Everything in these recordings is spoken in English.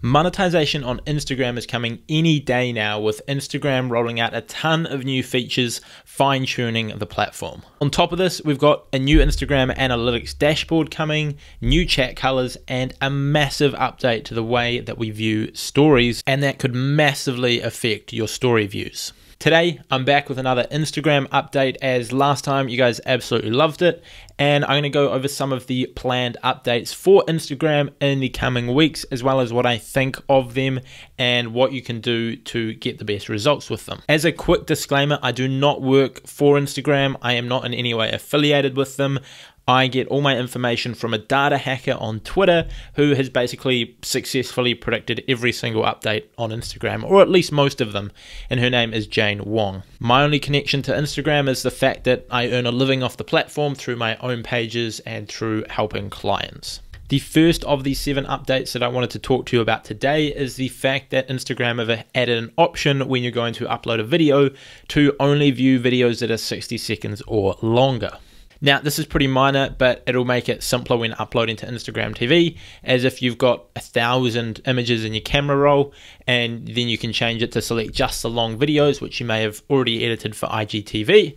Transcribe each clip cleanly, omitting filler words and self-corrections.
Monetization on Instagram is coming any day now, with Instagram rolling out a ton of new features, fine-tuning the platform. On top of this, we've got a new Instagram analytics dashboard coming, new chat colors, and a massive update to the way that we view stories, and that could massively affect your story views. Today, I'm back with another Instagram update, as last time you guys absolutely loved it, and I'm going to go over some of the planned updates for Instagram in the coming weeks, as well as what I think of them and what you can do to get the best results with them. As a quick disclaimer, I do not work for Instagram. I am not in any way affiliated with them. I get all my information from a data hacker on Twitter who has basically successfully predicted every single update on Instagram, or at least most of them, and her name is Jane Wong. My only connection to Instagram is the fact that I earn a living off the platform through my own pages and through helping clients. The first of the 7 updates that I wanted to talk to you about today is the fact that Instagram have added an option when you're going to upload a video to only view videos that are 60 seconds or longer. Now, this is pretty minor, but it'll make it simpler when uploading to Instagram TV, as if you've got 1,000 images in your camera roll, and then you can change it to select just the long videos, which you may have already edited for IGTV.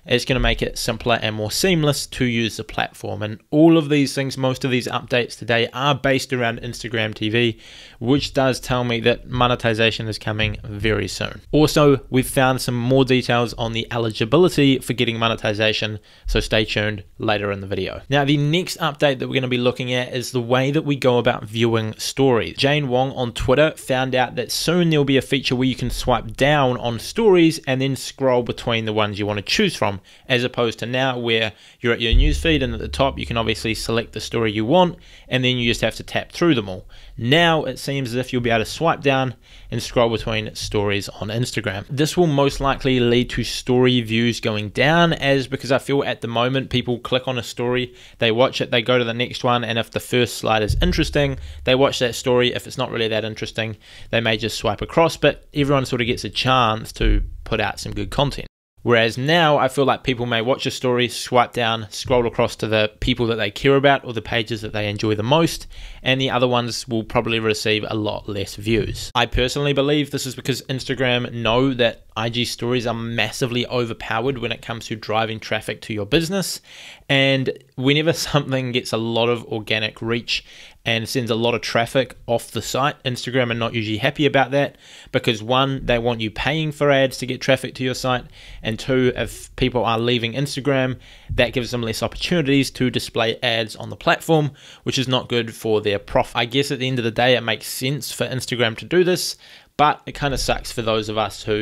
It's going to make it simpler and more seamless to use the platform. And all of these things, most of these updates today are based around Instagram TV, which does tell me that monetization is coming very soon. Also, we've found some more details on the eligibility for getting monetization, so stay tuned later in the video. Now, the next update that we're going to be looking at is the way that we go about viewing stories. Jane Wong on Twitter found out that soon there'll be a feature where you can swipe down on stories and then scroll between the ones you want to choose from, as opposed to now where you're at your newsfeed and at the top you can obviously select the story you want and then you just have to tap through them all. Now it seems as if you'll be able to swipe down and scroll between stories on Instagram. This will most likely lead to story views going down, because I feel at the moment people click on a story, they watch it, they go to the next one, and if the first slide is interesting, they watch that story. If it's not really that interesting, they may just swipe across, but everyone sort of gets a chance to put out some good content. Whereas now I feel like people may watch a story, swipe down, scroll across to the people that they care about or the pages that they enjoy the most, and the other ones will probably receive a lot less views. I personally believe this is because Instagram know that IG stories are massively overpowered when it comes to driving traffic to your business, and whenever something gets a lot of organic reach and sends a lot of traffic off the site, Instagram are not usually happy about that, because 1, they want you paying for ads to get traffic to your site, and 2, if people are leaving Instagram, that gives them less opportunities to display ads on the platform, which is not good for their profit. I guess at the end of the day it makes sense for Instagram to do this, but it kind of sucks for those of us who,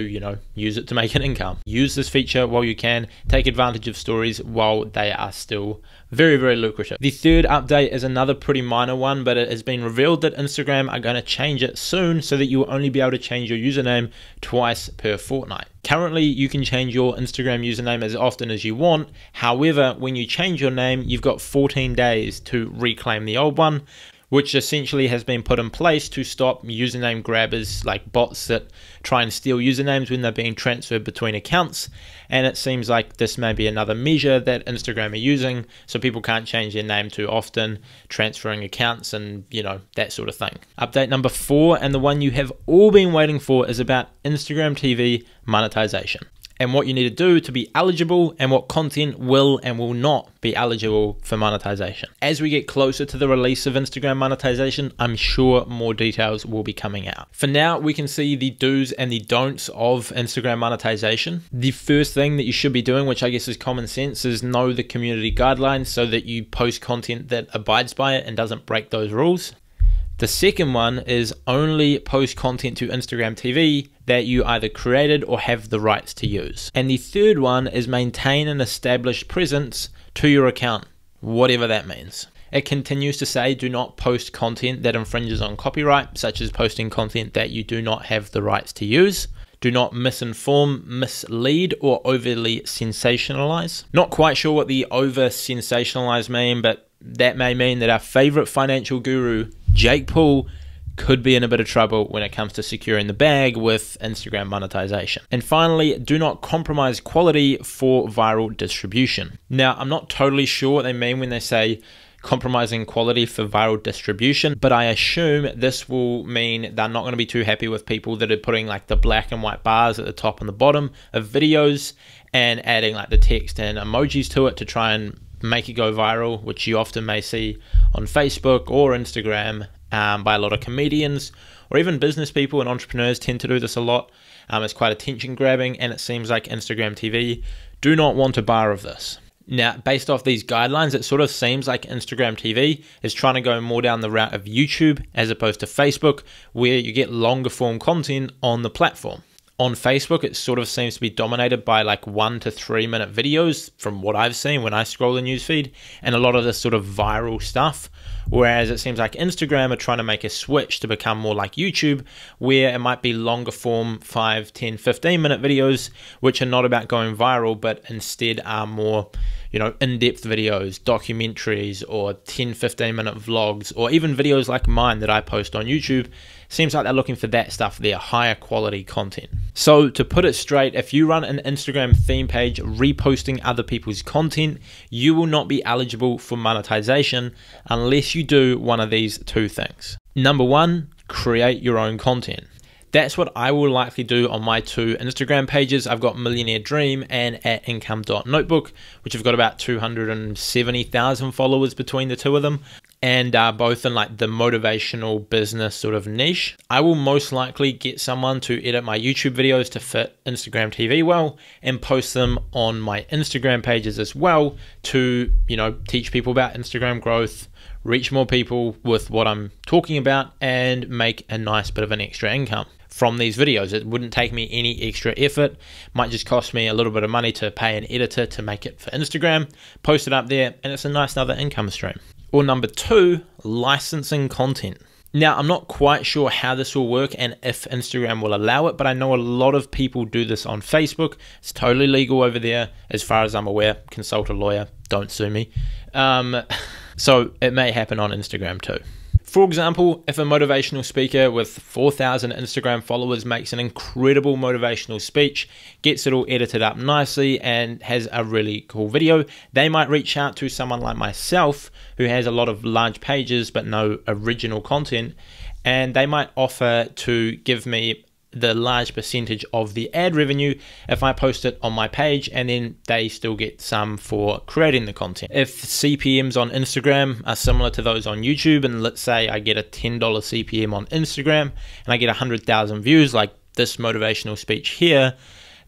use it to make an income. Use this feature while you can. Take advantage of stories while they are still very, very lucrative. The third update is another pretty minor one, but it has been revealed that Instagram are going to change it soon so that you will only be able to change your username twice per fortnight. Currently, you can change your Instagram username as often as you want. However, when you change your name, you've got 14 days to reclaim the old one, which essentially has been put in place to stop username grabbers like bots that try and steal usernames when they're being transferred between accounts. And it seems like this may be another measure that Instagram are using, so people can't change their name too often, transferring accounts and, that sort of thing. Update number 4, and the one you have all been waiting for, is about Instagram TV monetization, and what you need to do to be eligible, and what content will and will not be eligible for monetization. As we get closer to the release of Instagram monetization, I'm sure more details will be coming out. For now, we can see the do's and the don'ts of Instagram monetization. The first thing that you should be doing, which I guess is common sense, is know the community guidelines so that you post content that abides by it and doesn't break those rules. The second one is only post content to Instagram TV that you either created or have the rights to use. And the third one is maintain an established presence to your account, whatever that means. It continues to say do not post content that infringes on copyright, such as posting content that you do not have the rights to use. Do not misinform, mislead, or overly sensationalize. Not quite sure what the over sensationalize mean, but that may mean that our favorite financial guru, Jake Paul, could be in a bit of trouble when it comes to securing the bag with Instagram monetization. And finally, do not compromise quality for viral distribution. Now, I'm not totally sure what they mean when they say compromising quality for viral distribution, but I assume this will mean they're not going to be too happy with people that are putting like the black and white bars at the top and the bottom of videos and adding like the text and emojis to it to try and make it go viral, which you often may see on Facebook or Instagram by a lot of comedians or even business people, and entrepreneurs tend to do this a lot. It's quite attention grabbing, and it seems like Instagram TV do not want a bar of this. Now, based off these guidelines, it sort of seems like Instagram TV is trying to go more down the route of YouTube as opposed to Facebook, where you get longer form content on the platform. On Facebook, it sort of seems to be dominated by like 1 to 3 minute videos from what I've seen when I scroll the newsfeed, and a lot of this sort of viral stuff. Whereas it seems like Instagram are trying to make a switch to become more like YouTube, where it might be longer form 5, 10, 15 minute videos, which are not about going viral, but instead are more, in-depth videos, documentaries, or 10, 15 minute vlogs, or even videos like mine that I post on YouTube. Seems like they're looking for that stuff there, higher quality content. So to put it straight, if you run an Instagram theme page reposting other people's content, you will not be eligible for monetization unless you do one of these two things. Number one, create your own content. That's what I will likely do on my two Instagram pages. I've got Millionaire Dream and at Income.Notebook, which have got about 270,000 followers between the two of them, and both in like the motivational business sort of niche. I will most likely get someone to edit my YouTube videos to fit Instagram TV well and post them on my Instagram pages as well to, teach people about Instagram growth, reach more people with what I'm talking about, and make a nice bit of an extra income from these videos. It wouldn't take me any extra effort. Might just cost me a little bit of money to pay an editor to make it for Instagram, post it up there, and it's a nice another income stream. Or number two, licensing content. Now, I'm not quite sure how this will work and if Instagram will allow it, but I know a lot of people do this on Facebook. It's totally legal over there, as far as I'm aware. Consult a lawyer, don't sue me. So it may happen on Instagram too. For example, if a motivational speaker with 4,000 Instagram followers makes an incredible motivational speech, gets it all edited up nicely, and has a really cool video, they might reach out to someone like myself who has a lot of large pages but no original content, and they might offer to give me the large percentage of the ad revenue if I post it on my page, and then they still get some for creating the content. If CPMs on Instagram are similar to those on YouTube, and let's say I get a $10 CPM on Instagram and I get 100,000 views like this motivational speech here,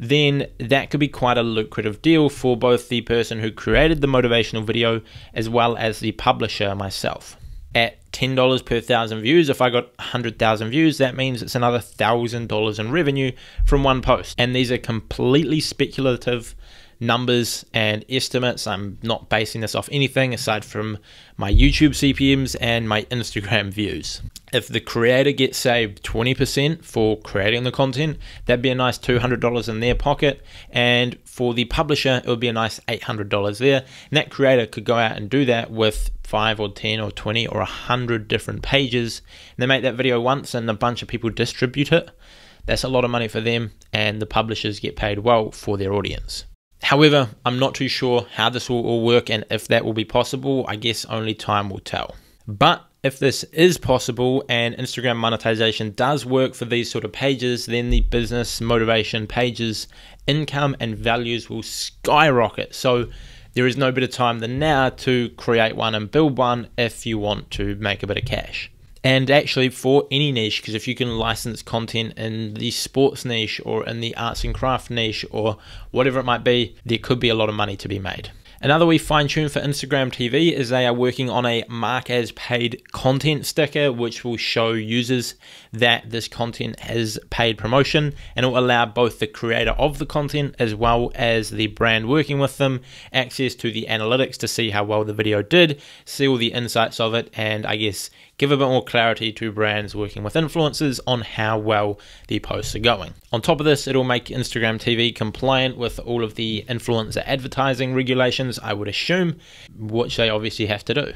then that could be quite a lucrative deal for both the person who created the motivational video as well as the publisher, myself. At $10 per 1,000 views, if I got 100,000 views, that means it's another $1,000 in revenue from one post. And these are completely speculative numbers and estimates. I'm not basing this off anything aside from my YouTube CPMs and my Instagram views. If the creator gets saved 20% for creating the content, that'd be a nice $200 in their pocket. And for the publisher, it would be a nice $800 there. And that creator could go out and do that with 5 or 10 or 20 or 100 different pages. And they make that video once and a bunch of people distribute it. That's a lot of money for them, and the publishers get paid well for their audience. However, I'm not too sure how this will all work and if that will be possible. I guess only time will tell. But if this is possible and Instagram monetization does work for these sort of pages, then the business motivation pages income and values will skyrocket. So there is no better time than now to create one and build one if you want to make a bit of cash. And actually for any niche, because if you can license content in the sports niche or in the arts and craft niche or whatever it might be, there could be a lot of money to be made. Another wee fine tune for Instagram TV is they are working on a mark as paid content sticker, which will show users that this content has paid promotion, and it will allow both the creator of the content as well as the brand working with them access to the analytics to see how well the video did, see all the insights of it, and I guess give a bit more clarity to brands working with influencers on how well the posts are going. On top of this, it'll make Instagram TV compliant with all of the influencer advertising regulations, I would assume, which they obviously have to do.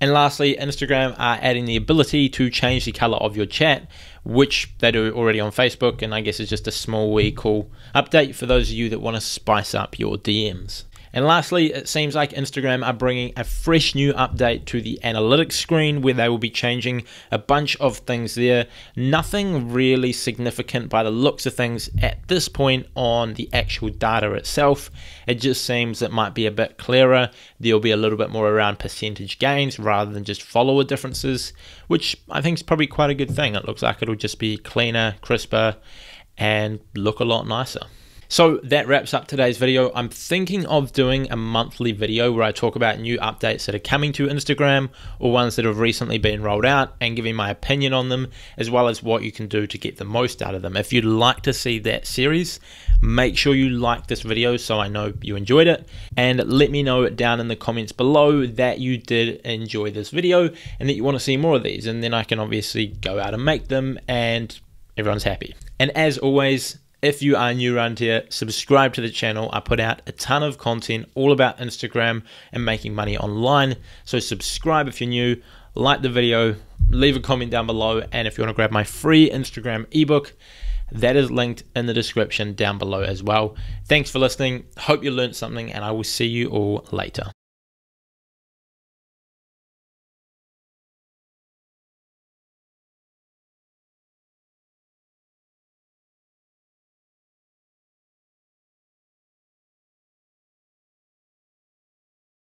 And lastly, Instagram are adding the ability to change the color of your chat, which they do already on Facebook, and I guess it's just a small wee cool update for those of you that want to spice up your DMs. And lastly, it seems like Instagram are bringing a fresh new update to the analytics screen where they will be changing a bunch of things there. Nothing really significant by the looks of things at this point on the actual data itself. It just seems it might be a bit clearer. There'll be a little bit more around percentage gains rather than just follower differences, which I think is probably quite a good thing. It looks like it'll just be cleaner, crisper, and look a lot nicer. So that wraps up today's video. I'm thinking of doing a monthly video where I talk about new updates that are coming to Instagram or ones that have recently been rolled out and giving my opinion on them, as well as what you can do to get the most out of them. If you'd like to see that series, make sure you like this video so I know you enjoyed it, and let me know down in the comments below that you did enjoy this video and that you want to see more of these, and then I can obviously go out and make them and everyone's happy. And as always, if you are new around here, subscribe to the channel. I put out a ton of content all about Instagram and making money online. So subscribe if you're new, like the video, leave a comment down below, and if you want to grab my free Instagram ebook, that is linked in the description down below as well. Thanks for listening. Hope you learned something, and I will see you all later.